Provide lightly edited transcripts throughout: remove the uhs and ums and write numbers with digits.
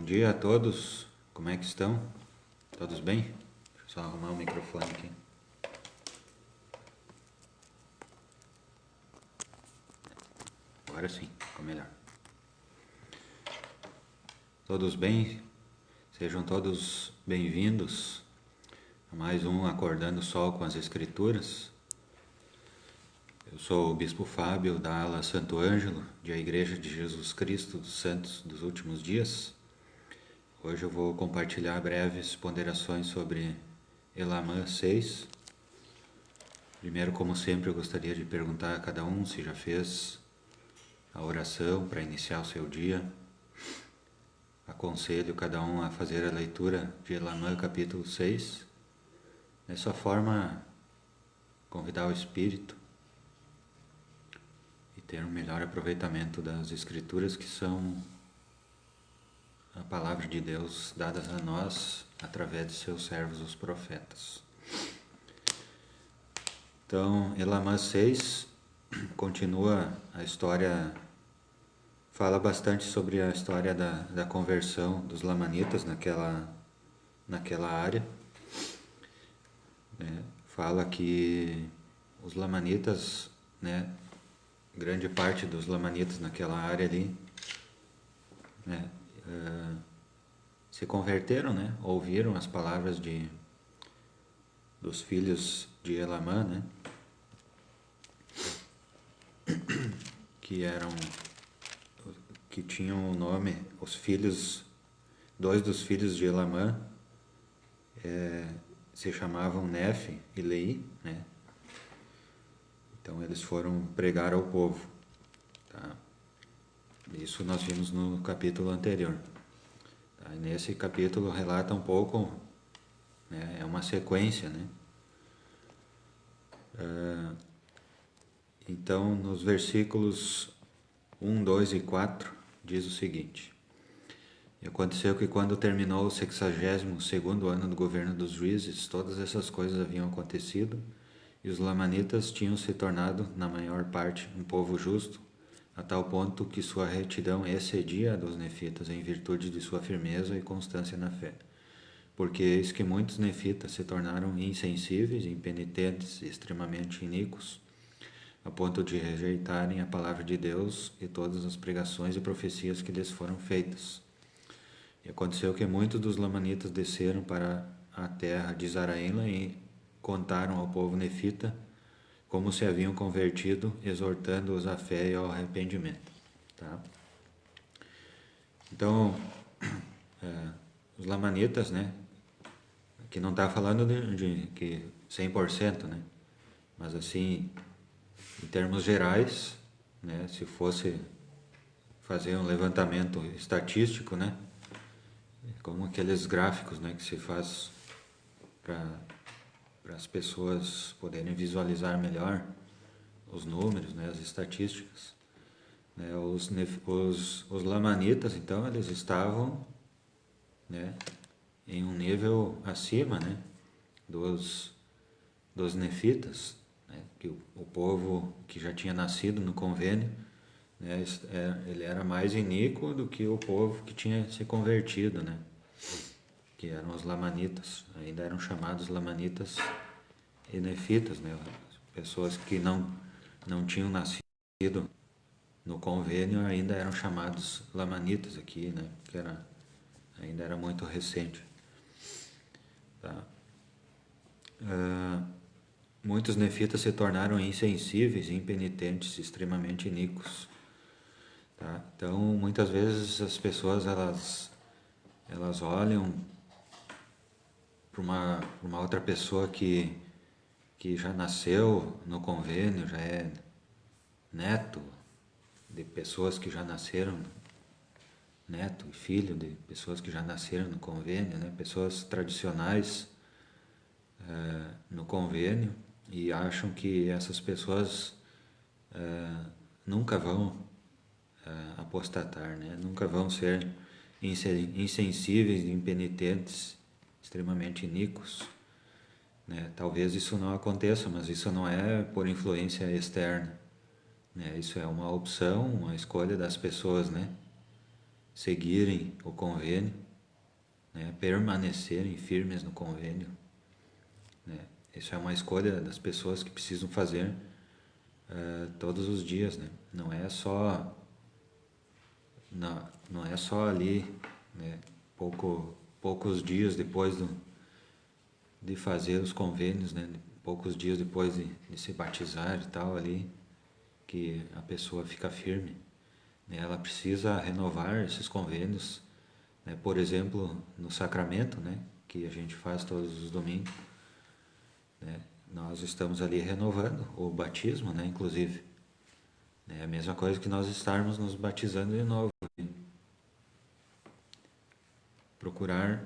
dia a todos, como é que estão? Todos bem? Deixa eu só arrumar o microfone aqui. Agora sim, ficou melhor. Todos bem? Sejam todos bem-vindos a mais um Acordando o Sol com as Escrituras. Eu sou o Bispo Fábio da ala Santo Ângelo, de A Igreja de Jesus Cristo dos Santos dos Últimos Dias. Hoje eu vou compartilhar breves ponderações sobre Elamã 6. Primeiro, como sempre, eu gostaria de perguntar a cada um se já fez a oração para iniciar o seu dia. Aconselho cada um a fazer a leitura de Elamã capítulo 6. Dessa forma, convidar o Espírito e ter um melhor aproveitamento das Escrituras, que são a palavra de Deus dadas a nós através de seus servos, os profetas. Então, Elamã 6 continua a história, fala bastante sobre a história da conversão dos lamanitas naquela área. Fala que os lamanitas, grande parte dos lamanitas naquela área ali, se converteram, ouviram as palavras dos filhos de Elamã, que tinham o nome, dois dos filhos de Elamã se chamavam Nefe e Lei, Então eles foram pregar ao povo, tá? Isso nós vimos no capítulo anterior. Tá? E nesse capítulo relata um pouco, é uma sequência, Então, nos versículos 1, 2 e 4, diz o seguinte: E aconteceu que quando terminou o 62º ano do governo dos juízes, todas essas coisas haviam acontecido, e os lamanitas tinham se tornado, na maior parte, um povo justo, a tal ponto que sua retidão excedia a dos nefitas em virtude de sua firmeza e constância na fé. Porque eis que muitos nefitas se tornaram insensíveis, impenitentes, extremamente iníquos, a ponto de rejeitarem a palavra de Deus e todas as pregações e profecias que lhes foram feitas. E aconteceu que muitos dos lamanitas desceram para a terra de Zaraíla e contaram ao povo nefita como se haviam convertido, exortando-os à fé e ao arrependimento. Tá? Então, os lamanitas, que não está falando de que 100%, mas assim, em termos gerais, se fosse fazer um levantamento estatístico, como aqueles gráficos, que se faz para as pessoas poderem visualizar melhor os números, as estatísticas. Os lamanitas, então, eles estavam em um nível acima dos nefitas, que o povo que já tinha nascido no convênio, ele era mais iníquo do que o povo que tinha se convertido, que eram os lamanitas, ainda eram chamados lamanitas e nefitas, pessoas que não tinham nascido no convênio ainda eram chamados lamanitas aqui, que ainda era muito recente. Tá? Muitos nefitas se tornaram insensíveis, impenitentes, extremamente iníquos. Tá? Então, muitas vezes as pessoas elas olham para uma outra pessoa que já nasceu no convênio, já é neto de pessoas que já nasceram, neto e filho de pessoas que já nasceram no convênio, pessoas tradicionais no convênio, e acham que essas pessoas nunca vão apostatar, nunca vão ser insensíveis, impenitentes, extremamente iníquos. Talvez isso não aconteça, mas isso não é por influência externa. Isso é uma opção, uma escolha das pessoas, seguirem o convênio, né? Permanecerem firmes no convênio, né? Isso é uma escolha das pessoas que precisam fazer todos os dias, né? Não é só ali, né? Poucos dias depois de fazer os convênios, né? Poucos dias depois de se batizar e tal ali, que a pessoa fica firme, né? Ela precisa renovar esses convênios, né? Por exemplo, no sacramento, né? Que a gente faz todos os domingos, né? Nós estamos ali renovando o batismo, né? Inclusive, é a mesma coisa que nós estarmos nos batizando de novo. Procurar,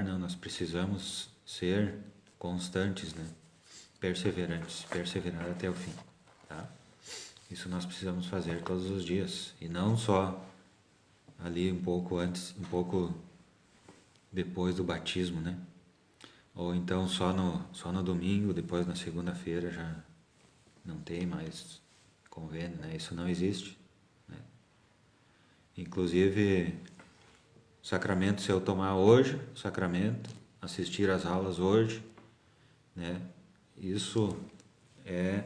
não, nós precisamos ser constantes, né? Perseverantes, perseverar até o fim, tá? Isso nós precisamos fazer todos os dias, e não só ali um pouco antes, um pouco depois do batismo, né? Ou então só no domingo, depois na segunda-feira já não tem mais convênio, né? Isso não existe, né? Inclusive, sacramento, se eu tomar hoje, sacramento, assistir às aulas hoje, né? Isso é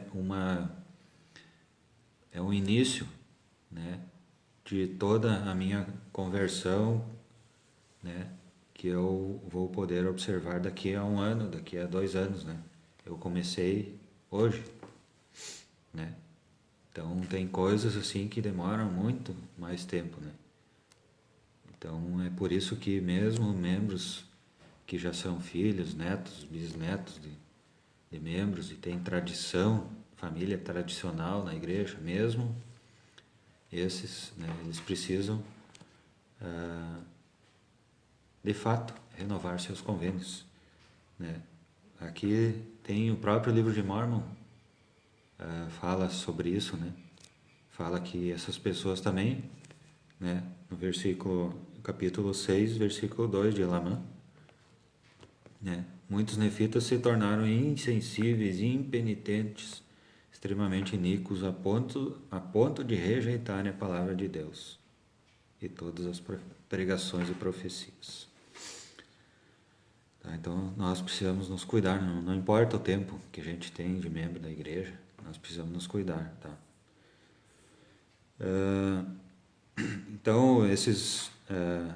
um início, né? De toda a minha conversão, né? Que eu vou poder observar daqui a 1 ano, daqui a 2 anos, né? Eu comecei hoje, né? Então tem coisas assim que demoram muito mais tempo, né? Então é por isso que mesmo membros que já são filhos, netos, bisnetos de membros e tem tradição, família tradicional na igreja, mesmo esses, né, eles precisam de fato renovar seus convênios, né? Aqui tem o próprio livro de Mórmon, fala sobre isso, né? Fala que essas pessoas também, né, no capítulo 6, versículo 2 de Elamã, né, muitos nefitas se tornaram insensíveis e impenitentes, extremamente iníquos, a ponto de rejeitarem a palavra de Deus e todas as pregações e profecias. Tá, então nós precisamos nos cuidar, não importa o tempo que a gente tem de membro da igreja, nós precisamos nos cuidar, tá? Então esses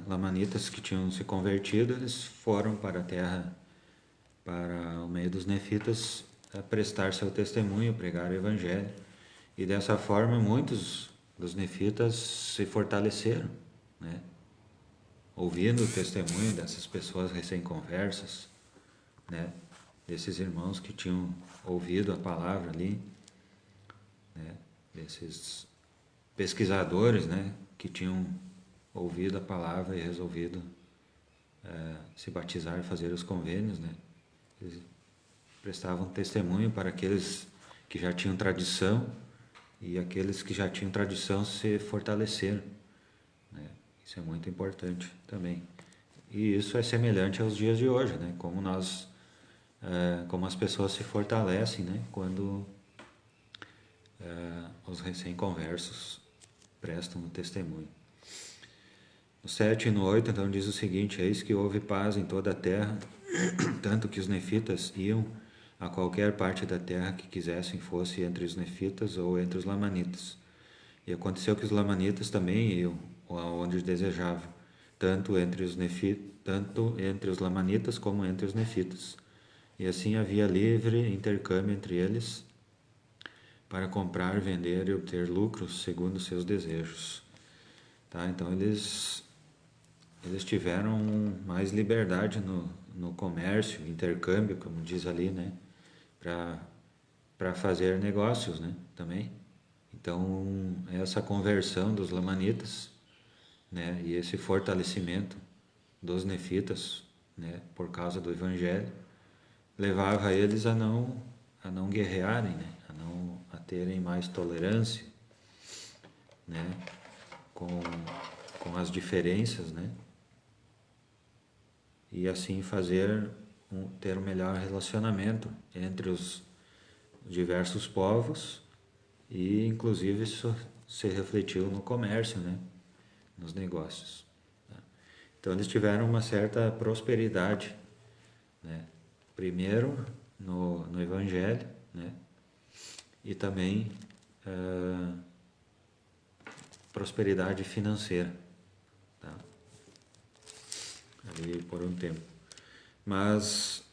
lamanitas que tinham se convertido, eles foram para a terra, para o meio dos nefitas, prestar seu testemunho, pregar o evangelho, e dessa forma muitos dos nefitas se fortaleceram, né? Ouvindo o testemunho dessas pessoas recém-conversas, né? Desses irmãos que tinham ouvido a palavra ali, né? Desses pesquisadores, né? Que tinham ouvido a palavra e resolvido se batizar e fazer os convênios, né? Eles prestavam testemunho para aqueles que já tinham tradição, e aqueles que já tinham tradição se fortaleceram, né? Isso é muito importante também. E isso é semelhante aos dias de hoje, né? Como as pessoas se fortalecem, né? Quando os recém-conversos prestam o testemunho. No 7 e no 8, então, diz o seguinte: eis que houve paz em toda a terra, tanto que os nefitas iam a qualquer parte da terra que quisessem, fosse entre os nefitas ou entre os lamanitas. E aconteceu que os lamanitas também iam aonde desejavam, tanto entre os lamanitas como entre os nefitas. E assim havia livre intercâmbio entre eles para comprar, vender e obter lucros segundo seus desejos. Tá? Então eles tiveram mais liberdade no comércio, intercâmbio, como diz ali, né? Para fazer negócios, né? Também. Então, essa conversão dos lamanitas, né? E esse fortalecimento dos nefitas, né? Por causa do evangelho, levava eles a não guerrearem, né? A terem mais tolerância, né? Com as diferenças, né? E assim ter um melhor relacionamento entre os diversos povos, e inclusive se refletiu no comércio, né? Nos negócios. Tá? Então eles tiveram uma certa prosperidade, né? Primeiro no Evangelho, né? E também prosperidade financeira, tá? Ali por um tempo. Mas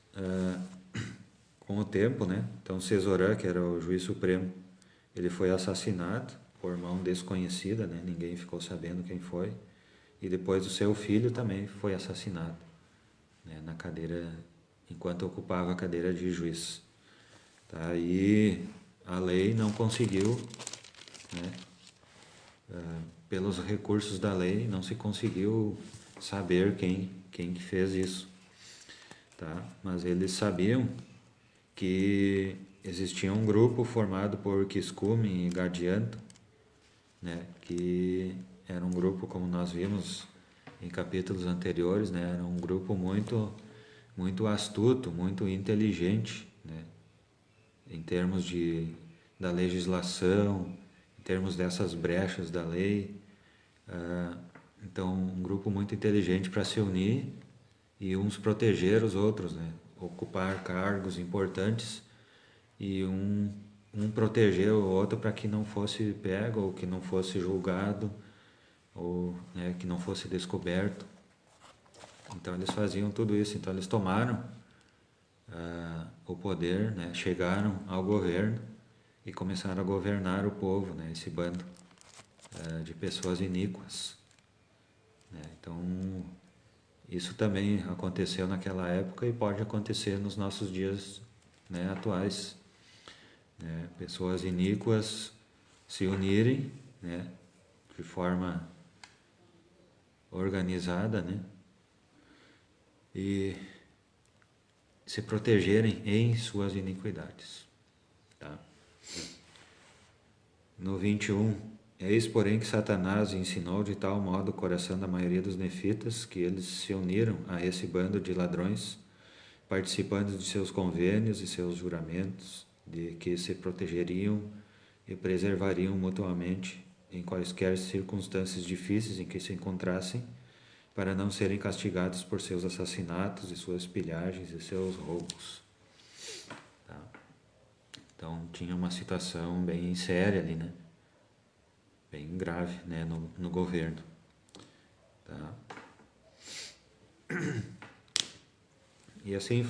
com o tempo, né? Então Cesorã, que era o juiz supremo, ele foi assassinado por mão desconhecida, né? Ninguém ficou sabendo quem foi. E depois o seu filho também foi assassinado, né? Na cadeira, enquanto ocupava a cadeira de juiz. Tá? E a lei não conseguiu, né? Pelos recursos da lei, não se conseguiu saber quem fez isso. Tá? Mas eles sabiam que existia um grupo formado por Quiscume e Gadianto, né? Que era um grupo, como nós vimos em capítulos anteriores, né? Era um grupo muito astuto, muito inteligente, né? Em termos da legislação, em termos dessas brechas da lei. Então, um grupo muito inteligente para se unir e uns proteger os outros, né? Ocupar cargos importantes e um proteger o outro para que não fosse pego ou que não fosse julgado ou, né, que não fosse descoberto. Então eles faziam tudo isso. Então eles tomaram o poder, né? Chegaram ao governo e começaram a governar o povo, né? Esse bando de pessoas iníquas, né? Então isso também aconteceu naquela época e pode acontecer nos nossos dias, né, atuais, né? Pessoas iníquas se unirem, né, de forma organizada, né, e se protegerem em suas iniquidades. Tá? No 21, eis porém que Satanás ensinou de tal modo o coração da maioria dos nefitas que eles se uniram a esse bando de ladrões, participando de seus convênios e seus juramentos, de que se protegeriam e preservariam mutuamente em quaisquer circunstâncias difíceis em que se encontrassem, para não serem castigados por seus assassinatos e suas pilhagens e seus roubos. Tá? Então tinha uma situação bem séria ali, né? Bem grave, né? No governo. Tá? E assim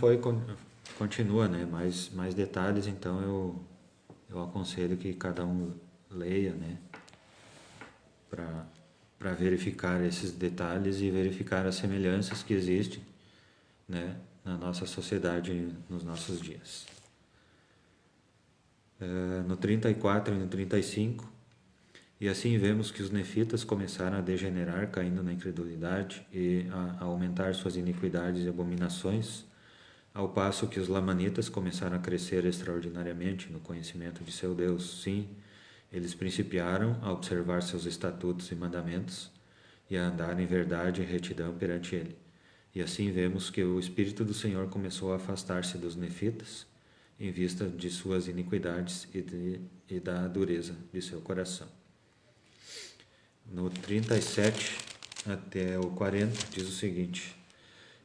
continua, né? Mais detalhes, então eu aconselho que cada um leia, né? Para verificar esses detalhes e verificar as semelhanças que existem, né? Na nossa sociedade nos nossos dias. No 34 e no 35, e assim vemos que os nefitas começaram a degenerar, caindo na incredulidade e a aumentar suas iniquidades e abominações, ao passo que os lamanitas começaram a crescer extraordinariamente no conhecimento de seu Deus. Sim, eles principiaram a observar seus estatutos e mandamentos e a andar em verdade e retidão perante ele. E assim vemos que o Espírito do Senhor começou a afastar-se dos nefitas em vista de suas iniquidades e da dureza de seu coração. No 37 até o 40 diz o seguinte: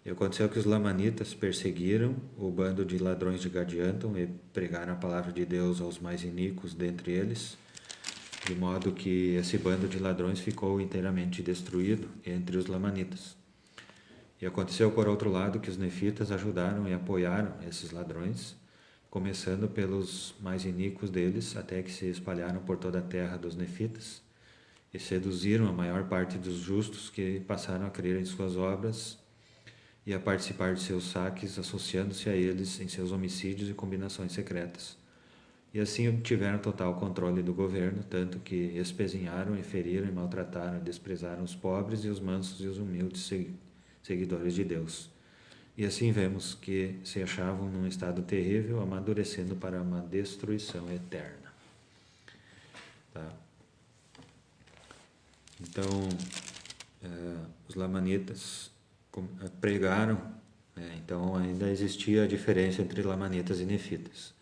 e aconteceu que os lamanitas perseguiram o bando de ladrões de Gadianton e pregaram a palavra de Deus aos mais iníquos dentre eles, de modo que esse bando de ladrões ficou inteiramente destruído entre os lamanitas. E aconteceu, por outro lado, que os nefitas ajudaram e apoiaram esses ladrões, começando pelos mais iníquos deles, até que se espalharam por toda a terra dos nefitas, e seduziram a maior parte dos justos, que passaram a crer em suas obras e a participar de seus saques, associando-se a eles em seus homicídios e combinações secretas. E assim obtiveram total controle do governo, tanto que espezinharam e feriram e maltrataram e desprezaram os pobres e os mansos e os humildes seguidores de Deus. E assim vemos que se achavam num estado terrível, amadurecendo para uma destruição eterna. Tá? Então, os lamanitas pregaram, né? Então ainda existia a diferença entre lamanitas e nefitas.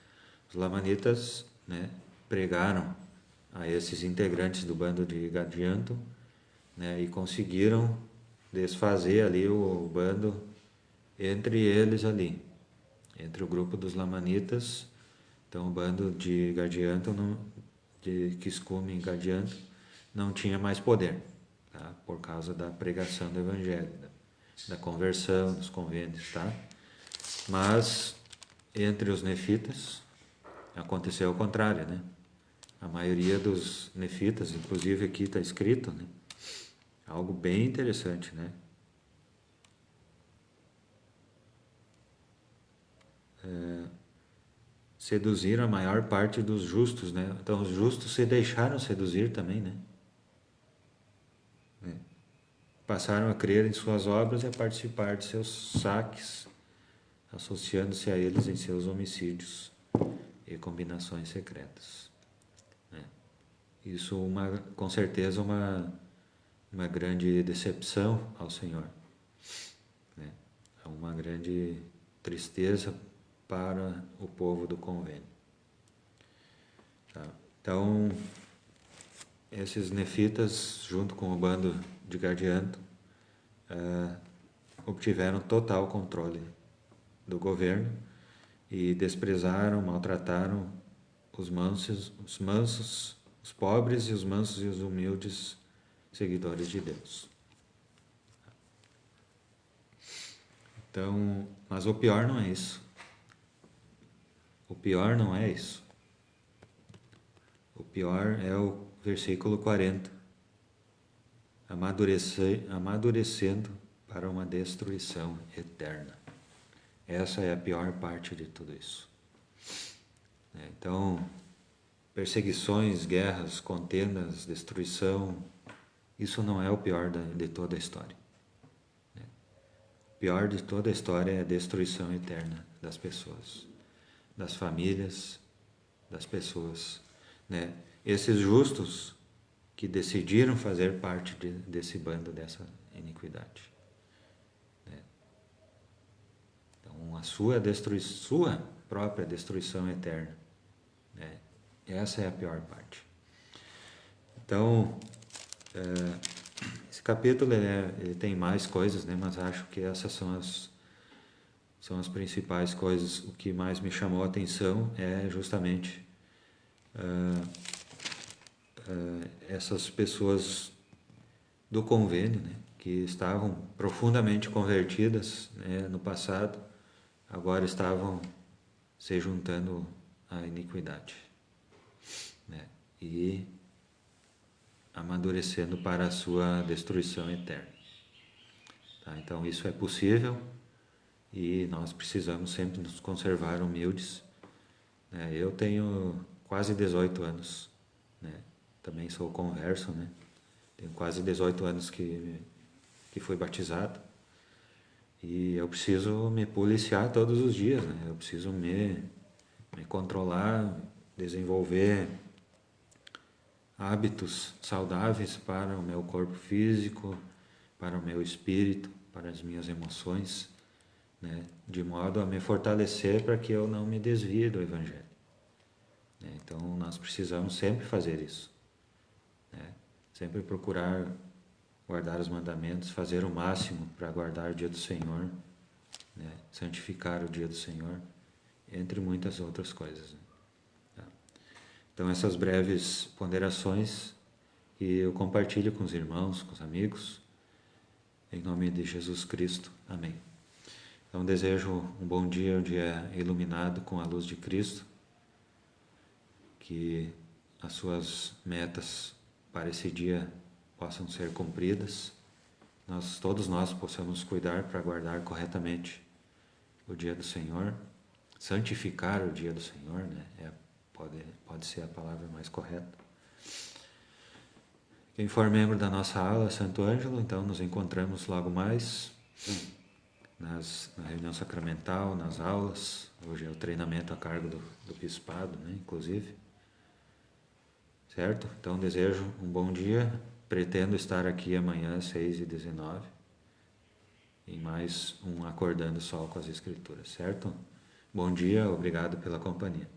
Os lamanitas, né, pregaram a esses integrantes do bando de Gadianton, né, e conseguiram desfazer ali o bando entre eles ali, entre o grupo dos Lamanitas. Então o bando de Gadianton, de Kiscume e Gadianton, não tinha mais poder, tá? Por causa da pregação do Evangelho, da conversão, dos convênios, tá? Mas entre os nefitas aconteceu o contrário, né? A maioria dos nefitas, inclusive aqui está escrito, né? Algo bem interessante, né? Seduziram a maior parte dos justos, né? Então os justos se deixaram seduzir também, né? Passaram a crer em suas obras e a participar de seus saques, associando-se a eles em seus homicídios e combinações secretas. Isso, com certeza, uma grande decepção ao Senhor. É uma grande tristeza para o povo do convênio. Tá? Então, esses nefitas, junto com o bando de Gadianton, obtiveram total controle do governo e desprezaram, maltrataram os mansos, os pobres e os mansos e os humildes seguidores de Deus. Então, mas o pior não é isso. O pior não é isso. O pior é o versículo 40. Amadurecendo para uma destruição eterna. Essa é a pior parte de tudo isso. Então, perseguições, guerras, contendas, destruição, isso não é o pior de toda a história. O pior de toda a história é a destruição eterna das pessoas, das famílias, das pessoas. Esses justos que decidiram fazer parte desse bando, dessa iniquidade. Então, a sua própria destruição eterna. Essa é a pior parte. Então, esse capítulo ele tem mais coisas, mas acho que essas são as principais coisas. O que mais me chamou a atenção é justamente essas pessoas do convênio, que estavam profundamente convertidas, no passado, agora estavam se juntando à iniquidade, e amadurecendo para a sua destruição eterna. Tá? Então isso é possível e nós precisamos sempre nos conservar humildes. Eu tenho quase 18 anos, também sou converso, tenho quase 18 anos que fui batizado, e eu preciso me policiar todos os dias, eu preciso me controlar, desenvolver hábitos saudáveis para o meu corpo físico, para o meu espírito, para as minhas emoções, de modo a me fortalecer para que eu não me desvie do Evangelho. Então nós precisamos sempre fazer isso, sempre procurar guardar os mandamentos, fazer o máximo para guardar o dia do Senhor, santificar o dia do Senhor, entre muitas outras coisas. Então essas breves ponderações que eu compartilho com os irmãos, com os amigos, em nome de Jesus Cristo. Amém. Então desejo um bom dia, um dia iluminado com a luz de Cristo, que as suas metas para esse dia possam ser cumpridas, todos nós possamos cuidar para guardar corretamente o dia do Senhor, santificar o dia do Senhor, pode ser a palavra mais correta. Quem for membro da nossa aula, Santo Ângelo, então nos encontramos logo mais na reunião sacramental, nas aulas. Hoje é o treinamento a cargo do bispado, inclusive. Certo? Então desejo um bom dia. Pretendo estar aqui amanhã às 6h19 em mais um Acordando Sol com as Escrituras, certo? Bom dia, obrigado pela companhia.